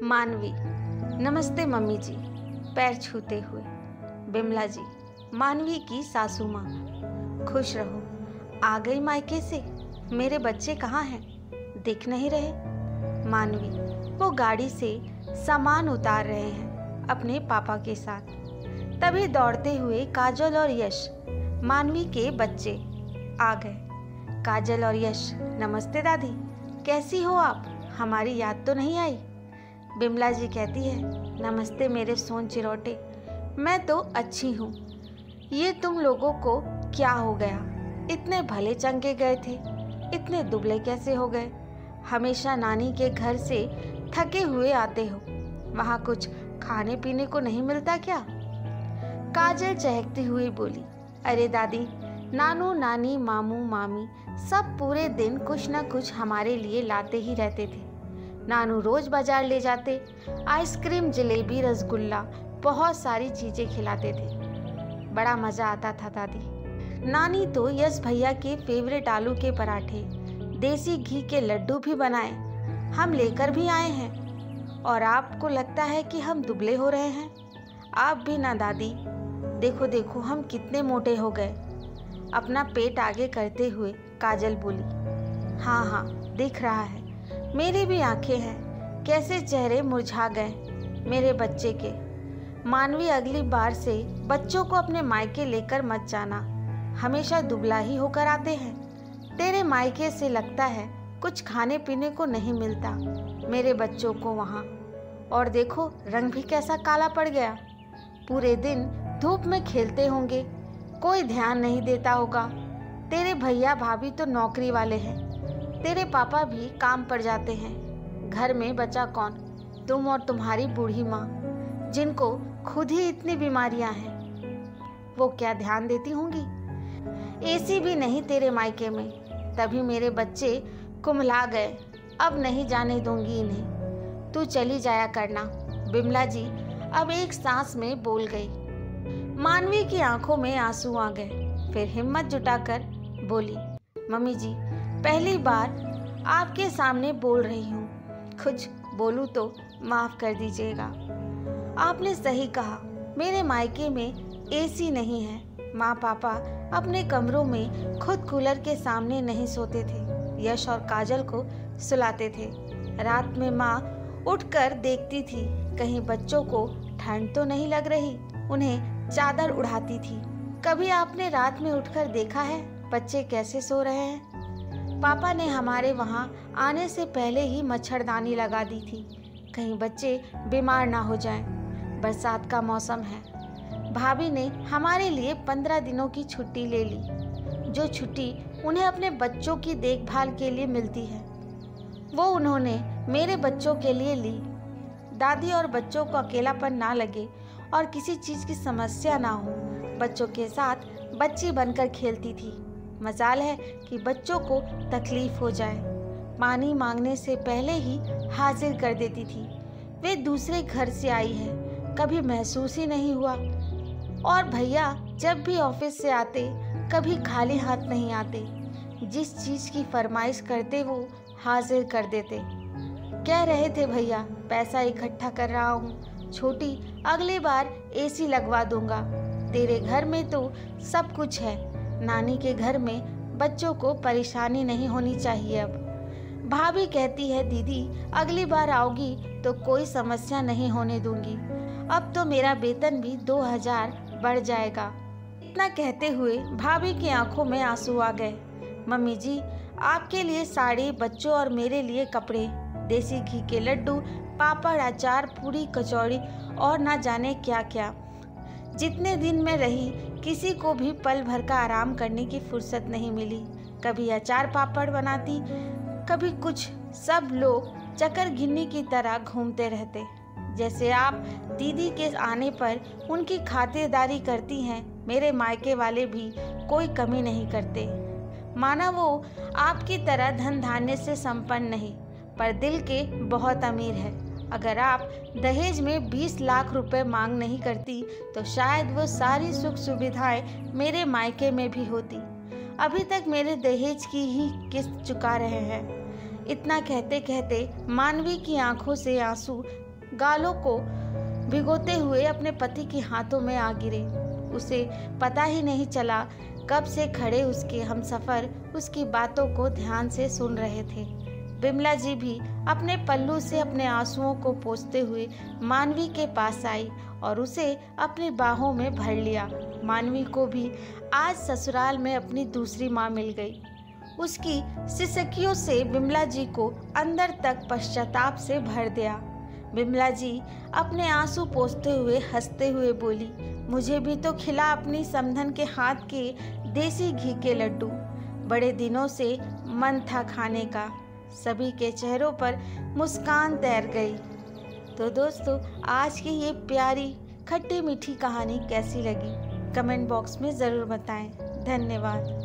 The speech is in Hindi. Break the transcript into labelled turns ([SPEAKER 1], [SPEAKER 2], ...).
[SPEAKER 1] मानवी, नमस्ते मम्मी जी, पैर छूते हुए। बिमला जी, मानवी की सासू माँ, खुश रहो। आ गई मायके से? मेरे बच्चे कहाँ हैं? दिख नहीं रहे। मानवी, वो गाड़ी से सामान उतार रहे हैं अपने पापा के साथ। तभी दौड़ते हुए काजल और यश, मानवी के बच्चे, आ गए। काजल और यश, नमस्ते दादी, कैसी हो आप? हमारी याद तो नहीं आई? बिमला जी कहती है, नमस्ते मेरे सोन चिरोटे, मैं तो अच्छी हूँ। ये तुम लोगों को क्या हो गया? इतने भले चंगे गए थे, इतने दुबले कैसे हो गए? हमेशा नानी के घर से थके हुए आते हो, वहाँ कुछ खाने पीने को नहीं मिलता क्या? काजल चहकती हुई बोली, अरे दादी, नानू नानी मामू मामी सब पूरे दिन कुछ न कुछ हमारे लिए लाते ही रहते थे। नानू रोज बाजार ले जाते, आइसक्रीम, जलेबी, रसगुल्ला, बहुत सारी चीजें खिलाते थे। बड़ा मजा आता था दादी। नानी तो यश भैया के फेवरेट आलू के पराठे, देसी घी के लड्डू भी बनाए, हम लेकर भी आए हैं। और आपको लगता है कि हम दुबले हो रहे हैं? आप भी ना दादी, देखो देखो हम कितने मोटे हो गए। अपना पेट आगे करते हुए काजल बोली, हाँ हाँ दिख रहा है, मेरी भी आंखें हैं, कैसे चेहरे मुरझा गए मेरे बच्चे के। मानवी, अगली बार से बच्चों को अपने मायके लेकर मत जाना, हमेशा दुबला ही होकर आते हैं। तेरे मायके से लगता है कुछ खाने पीने को नहीं मिलता मेरे बच्चों को वहाँ। और देखो रंग भी कैसा काला पड़ गया। पूरे दिन धूप में खेलते होंगे, कोई ध्यान नहीं देता होगा। तेरे भैया भाभी तो नौकरी वाले हैं, तेरे पापा भी काम पर जाते हैं। घर में बचा कौन? तुम और तुम्हारी बूढ़ी माँ, जिनको खुद ही इतनी बीमारियां हैं, वो क्या ध्यान देती होंगी? एसी भी नहीं तेरे मायके में, तभी मेरे बच्चे कुम्हला गए। अब नहीं जाने दूंगी इन्हें, तू चली जाया करना। बिमला जी अब एक सांस में बोल गई। मानवी की आंखों में आंसू आ गए, फिर हिम्मत जुटाकर बोली, मम्मी जी, पहली बार आपके सामने बोल रही हूँ, कुछ बोलूँ तो माफ़ कर दीजिएगा। आपने सही कहा, मेरे मायके में एसी नहीं है। माँ पापा अपने कमरों में खुद कूलर के सामने नहीं सोते थे, यश और काजल को सुलाते थे। रात में माँ उठकर देखती थी कहीं बच्चों को ठंड तो नहीं लग रही, उन्हें चादर उड़ाती थी। कभी आपने रात में उठकर देखा है बच्चे कैसे सो रहे हैं? पापा ने हमारे वहाँ आने से पहले ही मच्छरदानी लगा दी थी, कहीं बच्चे बीमार ना हो जाएं। बरसात का मौसम है। भाभी ने हमारे लिए 15 दिनों की छुट्टी ले ली, जो छुट्टी उन्हें अपने बच्चों की देखभाल के लिए मिलती है, वो उन्होंने मेरे बच्चों के लिए ली। दादी और बच्चों को अकेलापन ना लगे और किसी चीज़ की समस्या ना हो, बच्चों के साथ बच्ची बनकर खेलती थी। मजाल है कि बच्चों को तकलीफ हो जाए, पानी मांगने से पहले ही हाजिर कर देती थी। वे दूसरे घर से आई है, कभी महसूस ही नहीं हुआ। और भैया जब भी ऑफिस से आते, कभी खाली हाथ नहीं आते। जिस चीज़ की फरमाइश करते वो हाजिर कर देते। कह रहे थे भैया पैसा इकट्ठा कर रहा हूँ, छोटी अगली बार एसी लगवा दूंगा। तेरे घर में तो सब कुछ है, नानी के घर में बच्चों को परेशानी नहीं होनी चाहिए। अब भाभी कहती है दीदी अगली बार आओगी तो कोई समस्या नहीं होने दूंगी। अब तो मेरा वेतन भी 2000 बढ़ जाएगा। इतना कहते हुए भाभी की आंखों में आंसू आ गए। मम्मी जी, आपके लिए साड़ी, बच्चों और मेरे लिए कपड़े, देसी घी के लड्डू, पापड़, अचार, पूरी, कचौड़ी और ना जाने क्या क्या। जितने दिन में रही किसी को भी पल भर का आराम करने की फुर्सत नहीं मिली। कभी अचार पापड़ बनाती, कभी कुछ। सब लोग चक्कर गिन्नी की तरह घूमते रहते। जैसे आप दीदी के आने पर उनकी खातिरदारी करती हैं, मेरे मायके वाले भी कोई कमी नहीं करते। माना वो आपकी तरह धन धान्य से संपन्न नहीं, पर दिल के बहुत अमीर है। अगर आप दहेज में 20 लाख रुपए मांग नहीं करती तो शायद वो सारी सुख सुविधाएं मेरे मायके में भी होती। अभी तक मेरे दहेज की ही किस्त चुका रहे हैं। इतना कहते कहते मानवी की आंखों से आंसू गालों को भिगोते हुए अपने पति के हाथों में आ गिरे। उसे पता ही नहीं चला कब से खड़े उसके हमसफर उसकी बातों को ध्यान से सुन रहे थे। बिमला जी भी अपने पल्लू से अपने आंसुओं को पोंछते हुए मानवी के पास आई और उसे अपनी बाहों में भर लिया। मानवी को भी आज ससुराल में अपनी दूसरी माँ मिल गई। उसकी सिसकियों से बिमला जी को अंदर तक पश्चाताप से भर दिया। बिमला जी अपने आंसू पोंछते हुए हंसते हुए बोली, मुझे भी तो खिला अपनी समधन के हाथ के देसी घी के लड्डू। बड़े दिनों से मन था खाने का। सभी के चेहरों पर मुस्कान तैर गई। तो दोस्तों, आज की ये प्यारी खट्टी मीठी कहानी कैसी लगी कमेंट बॉक्स में ज़रूर बताएं। धन्यवाद।